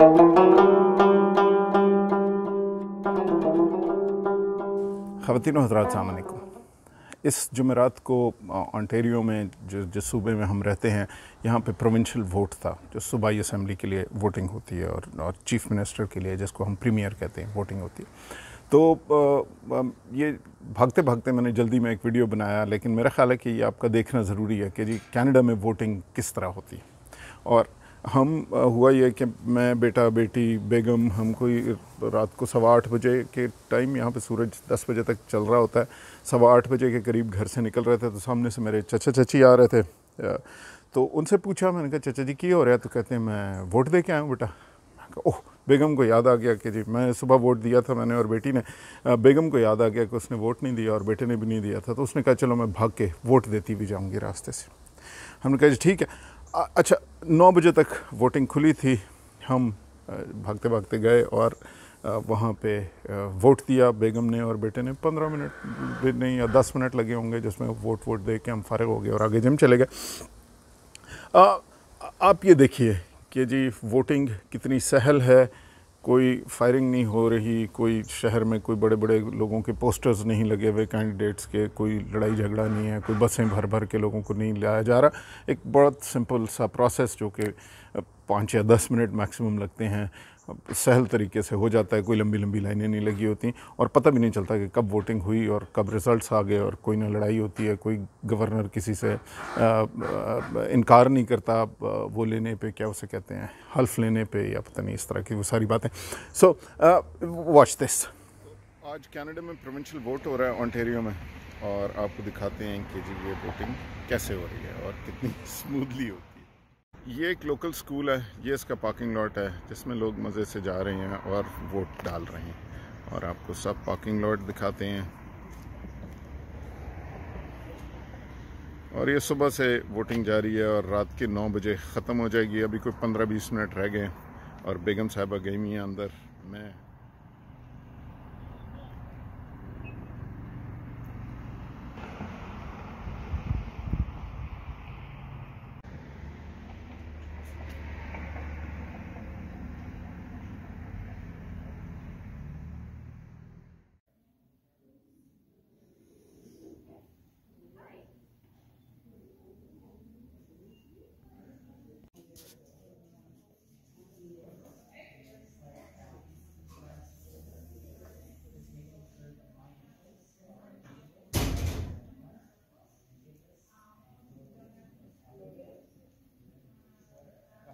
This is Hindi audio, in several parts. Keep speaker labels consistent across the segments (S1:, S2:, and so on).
S1: ख़वातीन व हज़रात, अस्सलाम वालेकुम। इस जुमेरात को ओंटारियो में जिस सूबे में हम रहते हैं, यहाँ पे प्रोविंशियल वोट था, जो सूबाई असम्बली के लिए वोटिंग होती है और चीफ़ मिनिस्टर के लिए, जिसको हम प्रीमियर कहते हैं, वोटिंग होती है। तो ये भागते भागते मैंने जल्दी में एक वीडियो बनाया, लेकिन मेरा ख़्याल है कि ये आपका देखना ज़रूरी है कि जी कनाडा में वोटिंग किस तरह होती है। और हम हुआ ये कि मैं, बेटा, बेटी, बेगम, हम कोई रात को 8:15 बजे के टाइम, यहाँ पे सूरज 10 बजे तक चल रहा होता है, 8:15 बजे के करीब घर से निकल रहे थे, तो सामने से मेरे चचा चची आ रहे थे। तो उनसे पूछा, मैंने कहा चाचा जी क्या हो रहा है? तो कहते हैं मैं वोट दे के आया हूँ बेटा। ओह, बेगम को याद आ गया कि जी मैं सुबह वोट दिया था मैंने, और बेटी ने, बेगम को याद आ गया कि उसने वोट नहीं दिया और बेटे ने भी नहीं दिया था। तो उसने कहा चलो मैं भाग के वोट देती भी जाऊँगी रास्ते से। हमने कहा जी ठीक है। अच्छा, 9 बजे तक वोटिंग खुली थी। हम भागते भागते गए और वहाँ पे वोट दिया बेगम ने और बेटे ने। 15 मिनट भी नहीं या 10 मिनट लगे होंगे, जिसमें वोट दे के हम फारिग हो गए और आगे जिम चले गए। आप ये देखिए कि जी वोटिंग कितनी सहल है, कोई फायरिंग नहीं हो रही, कोई शहर में कोई बड़े बड़े लोगों के पोस्टर्स नहीं लगे हुए कैंडिडेट्स के, कोई लड़ाई झगड़ा नहीं है, कोई बसें भर भर के लोगों को नहीं लाया जा रहा। एक बहुत सिंपल सा प्रोसेस जो कि 5 या 10 मिनट मैक्सिमम लगते हैं, सहल तरीके से हो जाता है। कोई लंबी लंबी लाइनें नहीं लगी होती और पता भी नहीं चलता कि कब वोटिंग हुई और कब रिज़ल्ट्स आ गए, और कोई ना लड़ाई होती है, कोई गवर्नर किसी से इनकार नहीं करता वो लेने पे, क्या उसे कहते हैं, हल्फ लेने पे, या पता नहीं इस तरह की वो सारी बातें। So watch this. आज कनाडा में प्रोविंशियल वोट हो रहा है ओंटारियो में, और आपको दिखाते हैं कि जी ये वोटिंग कैसे हो रही है और कितनी स्मूथली होती है। ये एक लोकल स्कूल है, ये इसका पार्किंग लॉट है जिसमें लोग मज़े से जा रहे हैं और वोट डाल रहे हैं, और आपको सब पार्किंग लॉट दिखाते हैं। और ये सुबह से वोटिंग जारी है और रात के 9 बजे ख़त्म हो जाएगी। अभी कोई 15-20 मिनट रह गए और बेगम साहिबा गई हुई हैं अंदर। मैं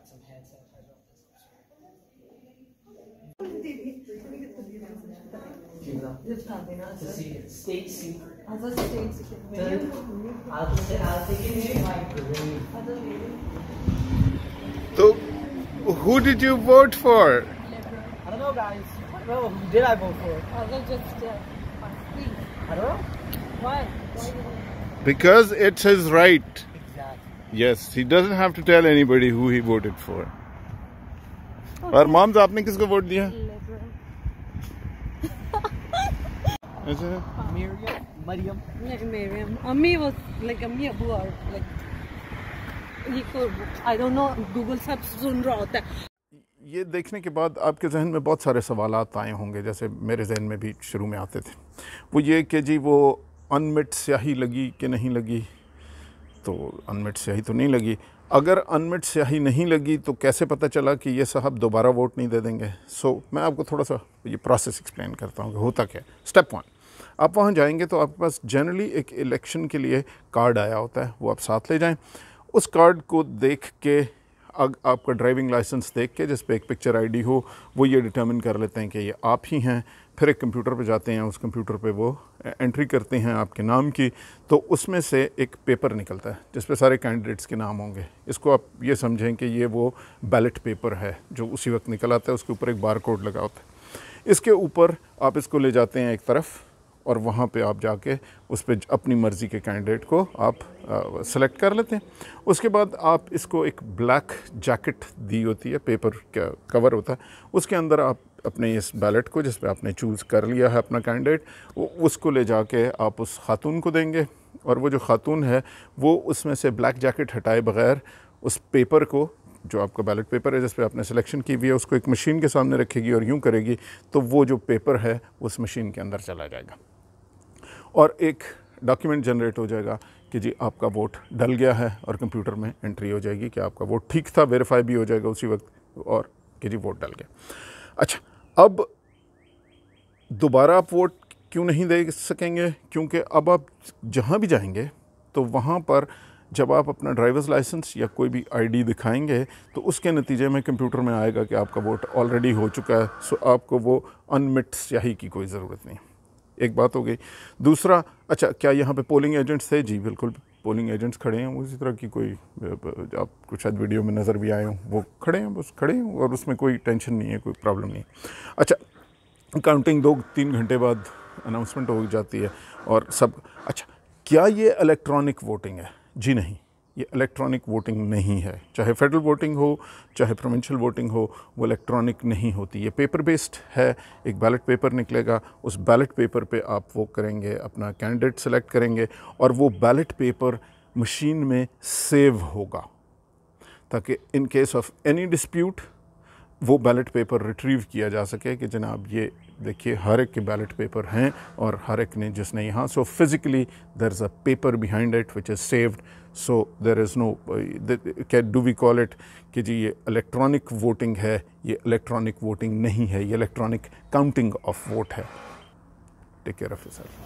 S2: some hand sanitizer off this. To see it. State secret. I'll take it in my grave.
S1: So, who did you vote for?
S2: I don't know, guys. I don't know. Who did I vote for?
S3: I don't know. Why?
S1: Because it's his right.
S2: Exactly.
S1: Yes, he doesn't have to tell anybody who he voted for. और मॉम्स, आपने किसको वोट दिया?
S2: Miriam.
S3: Miriam. Ammi was like Ammi Abu or like he could, I don't know, Google सब सुन रहा होता है।
S1: ये देखने के बाद आपके जहन में बहुत सारे सवालात आए होंगे, जैसे मेरे जहन में भी शुरू में आते थे। वो ये कि जी वो अनमिट स्याही लगी कि नहीं लगी। तो अनमिट स्याही तो नहीं लगी। अगर अनमिट स्याही नहीं लगी तो कैसे पता चला कि ये साहब दोबारा वोट नहीं दे देंगे? मैं आपको थोड़ा सा ये प्रोसेस एक्सप्लेन करता हूँ कि होता क्या है। स्टेप 1, आप वहाँ जाएंगे तो आपके पास जनरली एक इलेक्शन के लिए कार्ड आया होता है, वो आप साथ ले जाएं। उस कार्ड को देख के, आपका ड्राइविंग लाइसेंस देख के, जिस पे एक पिक्चर आईडी हो, वो ये डिटर्मिन कर लेते हैं कि ये आप ही हैं। फिर एक कंप्यूटर पे जाते हैं, उस कंप्यूटर पे वो एंट्री करते हैं आपके नाम की, तो उसमें से एक पेपर निकलता है जिस पे सारे कैंडिडेट्स के नाम होंगे। इसको आप ये समझें कि ये वो बैलेट पेपर है जो उसी वक्त निकल आता है, उसके ऊपर एक बार कोड लगा होता है। इसके ऊपर आप इसको ले जाते हैं एक तरफ, और वहाँ पे आप जाके उस पर अपनी मर्ज़ी के कैंडिडेट को आप सेलेक्ट कर लेते हैं। उसके बाद आप इसको एक ब्लैक जैकेट दी होती है, पेपर का कवर होता है, उसके अंदर आप अपने इस बैलेट को, जिस पे आपने चूज़ कर लिया है अपना कैंडिडेट, उसको ले जाके आप उस खातून को देंगे, और वो जो खातून है वो उसमें से ब्लैक जैकेट हटाए बगैर उस पेपर को जो आपका बैलेट पेपर है जिस पे आपने सिलेक्शन की हुई है उसको एक मशीन के सामने रखेगी और यूँ करेगी तो वो जो पेपर है उस मशीन के अंदर चला जाएगा और एक डॉक्यूमेंट जनरेट हो जाएगा कि जी आपका वोट डल गया है और कंप्यूटर में एंट्री हो जाएगी कि आपका वोट ठीक था, वेरीफाई भी हो जाएगा उसी वक्त और कि जी वोट डल गया। अच्छा, अब दोबारा आप वोट क्यों नहीं दे सकेंगे? क्योंकि अब आप जहाँ भी जाएंगे तो वहाँ पर जब आप अपना ड्राइवर्स लाइसेंस या कोई भी आईडी दिखाएंगे तो उसके नतीजे में कंप्यूटर में आएगा कि आपका वोट ऑलरेडी हो चुका है, सो आपको वो अनमिट स्याही की कोई ज़रूरत नहीं। एक बात हो गई। दूसरा, अच्छा क्या यहाँ पे पोलिंग एजेंट्स थे? जी बिल्कुल, पोलिंग एजेंट्स खड़े हैं, उसी तरह की कोई आपको शायद वीडियो में नज़र भी आए हों, वो खड़े हैं, बस खड़े हैं और उसमें कोई टेंशन नहीं है, कोई प्रॉब्लम नहीं। अच्छा, काउंटिंग 2-3 घंटे बाद अनाउंसमेंट हो जाती है और सब। अच्छा, क्या ये इलेक्ट्रॉनिक वोटिंग है? जी नहीं, ये इलेक्ट्रॉनिक वोटिंग नहीं है। चाहे फेडरल वोटिंग हो चाहे प्रोविंशियल वोटिंग हो, वो इलेक्ट्रॉनिक नहीं होती। ये पेपर बेस्ड है। एक बैलेट पेपर निकलेगा, उस बैलेट पेपर पे आप वो करेंगे, अपना कैंडिडेट सेलेक्ट करेंगे और वो बैलेट पेपर मशीन में सेव होगा ताकि in case of any dispute वो बैलेट पेपर रिट्रीव किया जा सके कि जनाब ये देखिए हर एक के बैलेट पेपर हैं और हर एक ने जिसने यहाँ, so physically there is a paper behind it which is saved, so there is no can do we call it कि जी ये इलेक्ट्रॉनिक वोटिंग है। ये इलेक्ट्रॉनिक वोटिंग नहीं है, ये इलेक्ट्रॉनिक काउंटिंग ऑफ वोट है। Take care of yourself.